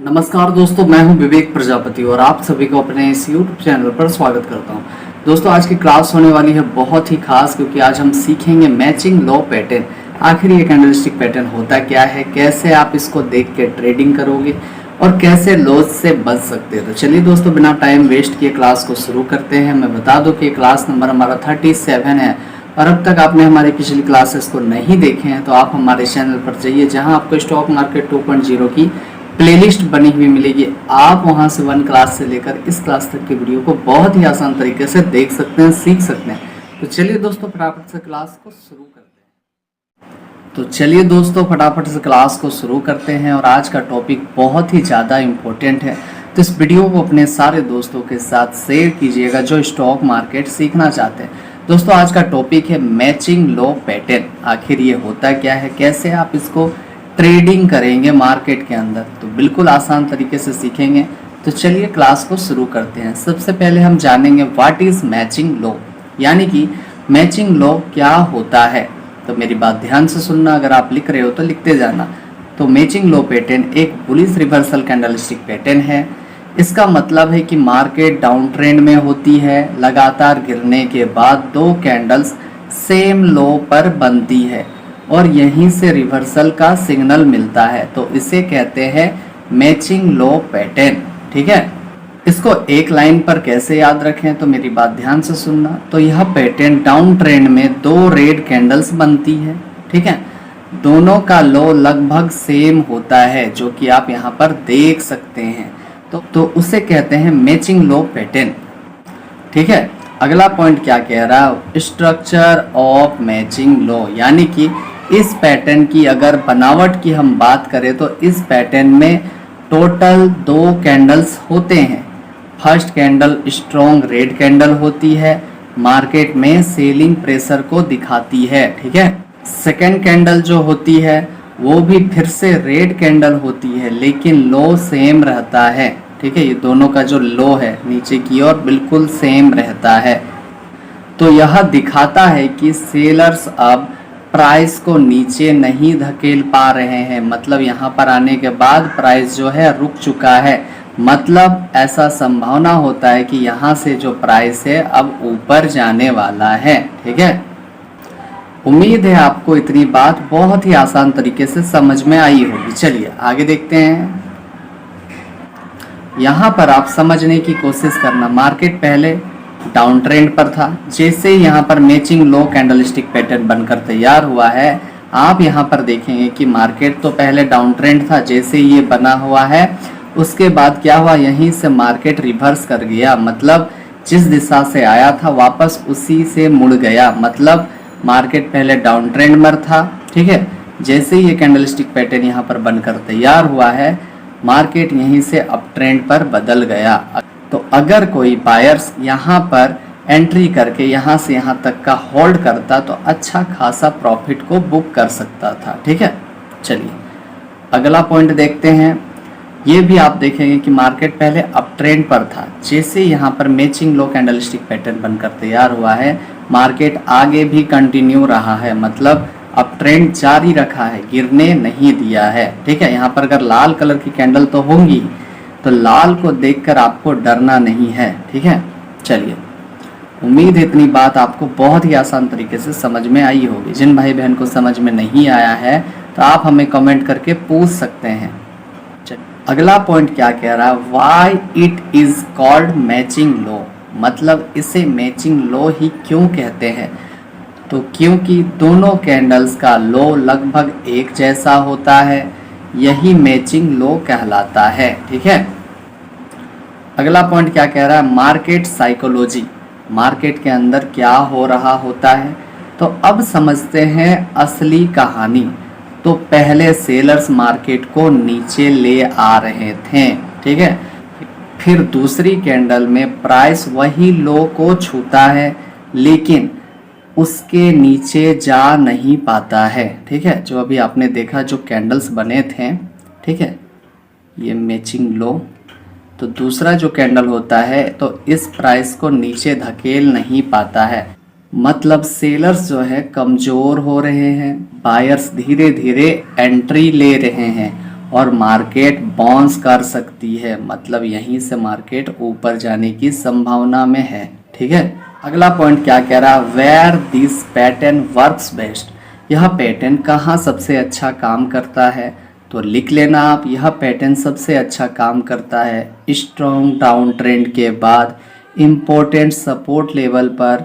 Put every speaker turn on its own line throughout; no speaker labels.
नमस्कार दोस्तों, मैं हूं विवेक प्रजापति और आप सभी को अपने इस YouTube चैनल पर स्वागत करता हूं। दोस्तों, आज की क्लास होने वाली है बहुत ही खास, क्योंकि आज हम सीखेंगे मैचिंग लो पैटर्न। आखिर ये कैंडलस्टिक पैटर्न होता क्या है, कैसे आप इसको देख के ट्रेडिंग करोगे और कैसे लॉस से बच सकते हो। तो चलिए दोस्तों, बिना टाइम वेस्ट किए क्लास को शुरू करते हैं। मैं बता दूं कि क्लास नंबर हमारा 37 है और अब तक आपने हमारे पिछली क्लासेस को नहीं देखे हैं तो आप हमारे चैनल पर जाइए, जहां आपको स्टॉक मार्केट 2.0 की प्लेलिस्ट बनी हुई मिलेगी। आप वहां से 1 क्लास से लेकर इस क्लास तक की वीडियो को बहुत ही आसान तरीके से देख सकते हैं, सीख सकते हैं। तो चलिए दोस्तों, फटाफट से क्लास को शुरू करते हैं। और आज का टॉपिक बहुत ही ज़्यादा इम्पोर्टेंट है, तो इस वीडियो को अपने सारे दोस्तों के साथ शेयर कीजिएगा जो स्टॉक मार्केट सीखना चाहते हैं। दोस्तों, आज का टॉपिक है मैचिंग लो पैटर्न। आखिर ये होता क्या है, कैसे आप इसको ट्रेडिंग करेंगे मार्केट के अंदर, तो बिल्कुल आसान तरीके से सीखेंगे। तो चलिए क्लास को शुरू करते हैं। सबसे पहले हम जानेंगे व्हाट इज मैचिंग लो, यानी कि मैचिंग लो क्या होता है। तो मेरी बात ध्यान से सुनना, अगर आप लिख रहे हो तो लिखते जाना। तो मैचिंग लो पैटर्न एक बुलिश रिवर्सल कैंडलस्टिक पैटर्न है। इसका मतलब है कि मार्केट डाउन ट्रेंड में होती है, लगातार गिरने के बाद 2 कैंडल्स सेम लो पर बनती है और यहीं से रिवर्सल का सिग्नल मिलता है, तो इसे कहते हैं मैचिंग लो पैटर्न। ठीक है, इसको एक लाइन पर कैसे याद रखें, तो मेरी बात ध्यान से सुनना। तो यह पैटर्न डाउन ट्रेंड में 2 रेड कैंडल्स बनती है। ठीक है, दोनों का लो लगभग सेम होता है, जो कि आप यहाँ पर देख सकते हैं। तो उसे कहते हैं मैचिंग लो पैटर्न। ठीक है, अगला पॉइंट क्या कह रहा है, स्ट्रक्चर ऑफ मैचिंग लो, यानी कि इस पैटर्न की अगर बनावट की हम बात करें तो इस पैटर्न में टोटल 2 कैंडल्स होते हैं। First candle strong red candle होती है, मार्केट में सेलिंग प्रेशर को दिखाती है। ठीक है, सेकेंड कैंडल जो होती है वो भी फिर से रेड कैंडल होती है, लेकिन लो सेम रहता है। ठीक है, ये दोनों का जो लो है नीचे की ओर बिल्कुल सेम रहता है। तो यह दिखाता है कि सेलर्स अब प्राइस को नीचे नहीं धकेल पा रहे हैं, मतलब यहाँ पर आने के बाद प्राइस जो है रुक चुका है। मतलब ऐसा संभावना होता है कि यहाँ से जो प्राइस है अब ऊपर जाने वाला है। ठीक है, उम्मीद है आपको इतनी बात बहुत ही आसान तरीके से समझ में आई होगी। चलिए आगे देखते हैं। यहाँ पर आप समझने की कोशिश करना, मार्केट पहले डाउन ट्रेंड पर था, जैसे ही यहाँ पर मैचिंग लो कैंडलस्टिक पैटर्न बनकर तैयार हुआ है, आप यहाँ पर देखेंगे कि मार्केट तो पहले डाउन ट्रेंड था, जैसे ही ये बना हुआ है उसके बाद क्या हुआ, यहीं से मार्केट रिवर्स कर गया। मतलब जिस दिशा से आया था वापस उसी से मुड़ गया। मतलब मार्केट पहले डाउन ट्रेंड में था। ठीक है, जैसे ही ये कैंडलस्टिक पैटर्न यहाँ पर बनकर तैयार हुआ है, मार्केट यहीं से अप ट्रेंड पर बदल गया। तो अगर कोई बायर्स यहाँ पर एंट्री करके यहाँ से यहाँ तक का होल्ड करता तो अच्छा खासा प्रॉफिट को बुक कर सकता था। ठीक है, चलिए अगला पॉइंट देखते हैं। ये भी आप देखेंगे कि मार्केट पहले अप ट्रेंड पर था, जैसे यहाँ पर मैचिंग लो कैंडलस्टिक पैटर्न बनकर तैयार हुआ है, मार्केट आगे भी कंटिन्यू रहा है, मतलब अप ट्रेंड जारी रखा है, गिरने नहीं दिया है। ठीक है, यहाँ पर अगर लाल कलर की कैंडल तो होंगी, तो लाल को देखकर आपको डरना नहीं है। ठीक है, चलिए उम्मीद है इतनी बात आपको बहुत ही आसान tरीके से समझ में आई होगी। जिन भाई बहन को समझ में नहीं आया है तो आप हमें कमेंट करके पूछ सकते हैं। अगला पॉइंट क्या कह रहा है, why it is called matching law, मतलब इसे मैचिंग लो ही क्यों कहते हैं। तो क्योंकि दोनों कैंडल्स का लो लगभग एक जैसा होता है, यही मैचिंग लो कहलाता है। ठीक है, अगला पॉइंट क्या कह रहा है, मार्केट साइकोलॉजी, मार्केट के अंदर क्या हो रहा होता है। तो अब समझते हैं असली कहानी। तो पहले सेलर्स मार्केट को नीचे ले आ रहे थे। ठीक है, फिर दूसरी कैंडल में प्राइस वही लो को छूता है, लेकिन उसके नीचे जा नहीं पाता है। ठीक है, जो अभी आपने देखा जो कैंडल्स बने थे, ठीक है, ये मैचिंग लो। तो दूसरा जो कैंडल होता है तो इस प्राइस को नीचे धकेल नहीं पाता है, मतलब सेलर्स जो है कमज़ोर हो रहे हैं, बायर्स धीरे धीरे एंट्री ले रहे हैं और मार्केट बाउंस कर सकती है, मतलब यहीं से मार्केट ऊपर जाने की संभावना में है। ठीक है, अगला पॉइंट क्या कह रहा है, where this pattern works best, यह पैटर्न कहाँ सबसे अच्छा काम करता है। तो लिख लेना आप, यह पैटर्न सबसे अच्छा काम करता है स्ट्रॉन्ग डाउन ट्रेंड के बाद इम्पोर्टेंट सपोर्ट लेवल पर,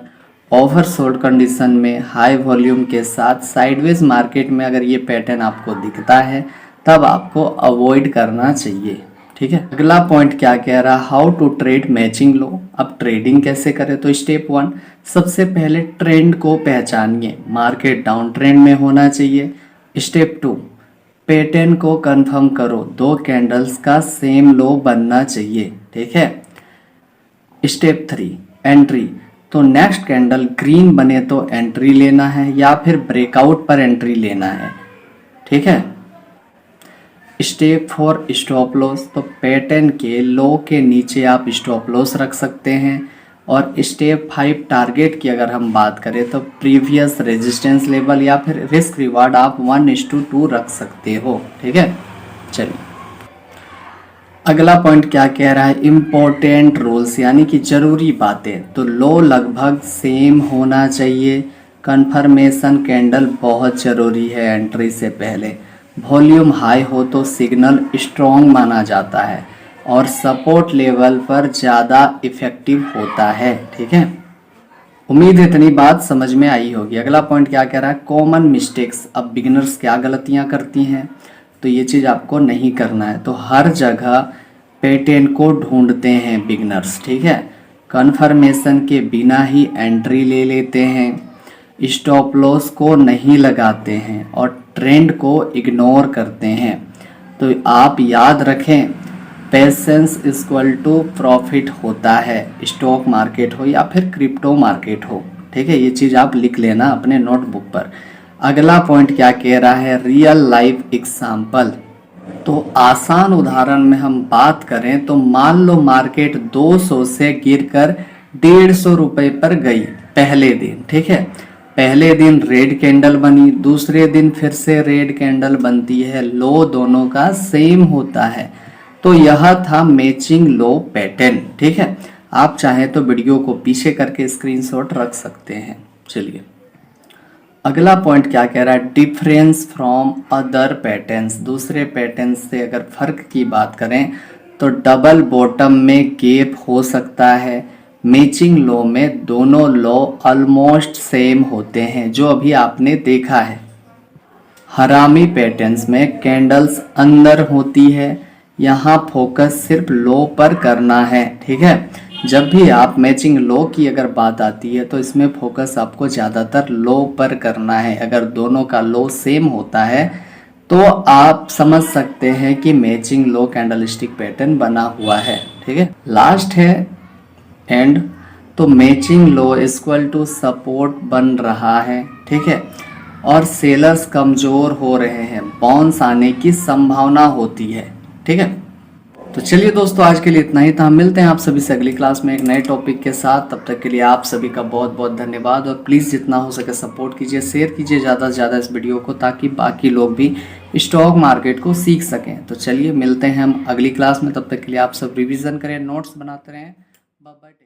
ओवरसोल्ड कंडीशन में, हाई वॉल्यूम के साथ साइडवेज मार्केट में। अगर ये पैटर्न आपको दिखता है तब आपको अवॉइड करना चाहिए। ठीक है, अगला पॉइंट क्या कह रहा है, हाउ टू ट्रेड मैचिंग लो। अब ट्रेडिंग कैसे करें, तो स्टेप 1, सबसे पहले ट्रेंड को पहचानिए, मार्केट डाउन ट्रेंड में होना चाहिए। स्टेप 2, पैटर्न को कंफर्म करो, 2 कैंडल्स का सेम लो बनना चाहिए। ठीक है, स्टेप 3, एंट्री, तो नेक्स्ट कैंडल ग्रीन बने तो एंट्री लेना है या फिर ब्रेकआउट पर एंट्री लेना है। ठीक है, स्टेप 4, स्टॉप लॉस, तो पैटर्न के लो के नीचे आप स्टॉप लॉस रख सकते हैं। और स्टेप 5, टारगेट की अगर हम बात करें तो प्रीवियस रेजिस्टेंस लेवल या फिर रिस्क रिवार्ड आप 1:2 रख सकते हो। ठीक है, चलिए अगला पॉइंट क्या कह रहा है, इम्पोर्टेंट रूल्स, यानी कि जरूरी बातें। तो लो लगभग सेम होना चाहिए, कंफर्मेशन कैंडल बहुत जरूरी है एंट्री से पहले, वॉल्यूम हाई हो तो सिग्नल स्ट्रॉन्ग माना जाता है और सपोर्ट लेवल पर ज़्यादा इफेक्टिव होता है। ठीक है, उम्मीद है इतनी बात समझ में आई होगी। अगला पॉइंट क्या कह रहा है, कॉमन मिस्टेक्स, अब बिगिनर्स क्या गलतियां करती हैं, तो ये चीज़ आपको नहीं करना है। तो हर जगह पैटर्न को ढूंढते हैं बिगिनर्स। ठीक है, कन्फर्मेशन के बिना ही एंट्री ले लेते हैं, स्टॉप लॉस को नहीं लगाते हैं और ट्रेंड को इग्नोर करते हैं। तो आप याद रखें, पेशेंस इक्वल टू प्रॉफिट होता है, स्टॉक मार्केट हो या फिर क्रिप्टो मार्केट हो। ठीक है, ये चीज़ आप लिख लेना अपने नोटबुक पर। अगला पॉइंट क्या कह रहा है, रियल लाइफ एग्जाम्पल, तो आसान उदाहरण में हम बात करें तो मान लो मार्केट 200 से गिरकर 150 रुपए पर गई पहले दिन। ठीक है, पहले दिन रेड कैंडल बनी, दूसरे दिन फिर से रेड कैंडल बनती है, लो दोनों का सेम होता है। तो यह था मैचिंग लो पैटर्न। ठीक है, आप चाहें तो वीडियो को पीछे करके स्क्रीनशॉट रख सकते हैं। चलिए अगला पॉइंट क्या कह रहा है, डिफरेंस फ्रॉम अदर पैटर्न्स, दूसरे पैटर्न से अगर फर्क की बात करें तो डबल बॉटम में गैप हो सकता है, मैचिंग लो में दोनों लो ऑलमोस्ट सेम होते हैं जो अभी आपने देखा है। हरामी पैटर्न्स में कैंडल्स अंदर होती है, यहाँ फोकस सिर्फ लो पर करना है। ठीक है, जब भी आप मैचिंग लो की अगर बात आती है तो इसमें फोकस आपको ज़्यादातर लो पर करना है। अगर दोनों का लो सेम होता है तो आप समझ सकते हैं कि मैचिंग लो कैंडलस्टिक पैटर्न बना हुआ है। ठीक है, लास्ट है एंड, तो matching low equal to support बन रहा है। ठीक है, और सेलर्स कमज़ोर हो रहे हैं, बाउंस आने की संभावना होती है। ठीक है, तो चलिए दोस्तों आज के लिए इतना ही था, मिलते हैं आप सभी से अगली क्लास में एक नए टॉपिक के साथ। तब तक के लिए आप सभी का बहुत बहुत धन्यवाद और प्लीज़ जितना हो सके सपोर्ट कीजिए, शेयर कीजिए ज़्यादा से ज़्यादा इस वीडियो को, ताकि बाकी लोग भी स्टॉक मार्केट को सीख सकें। तो चलिए मिलते हैं हम अगली क्लास में, तब तक के लिए आप सब रिविज़न करें, नोट्स बनाते रहें। Bye bye.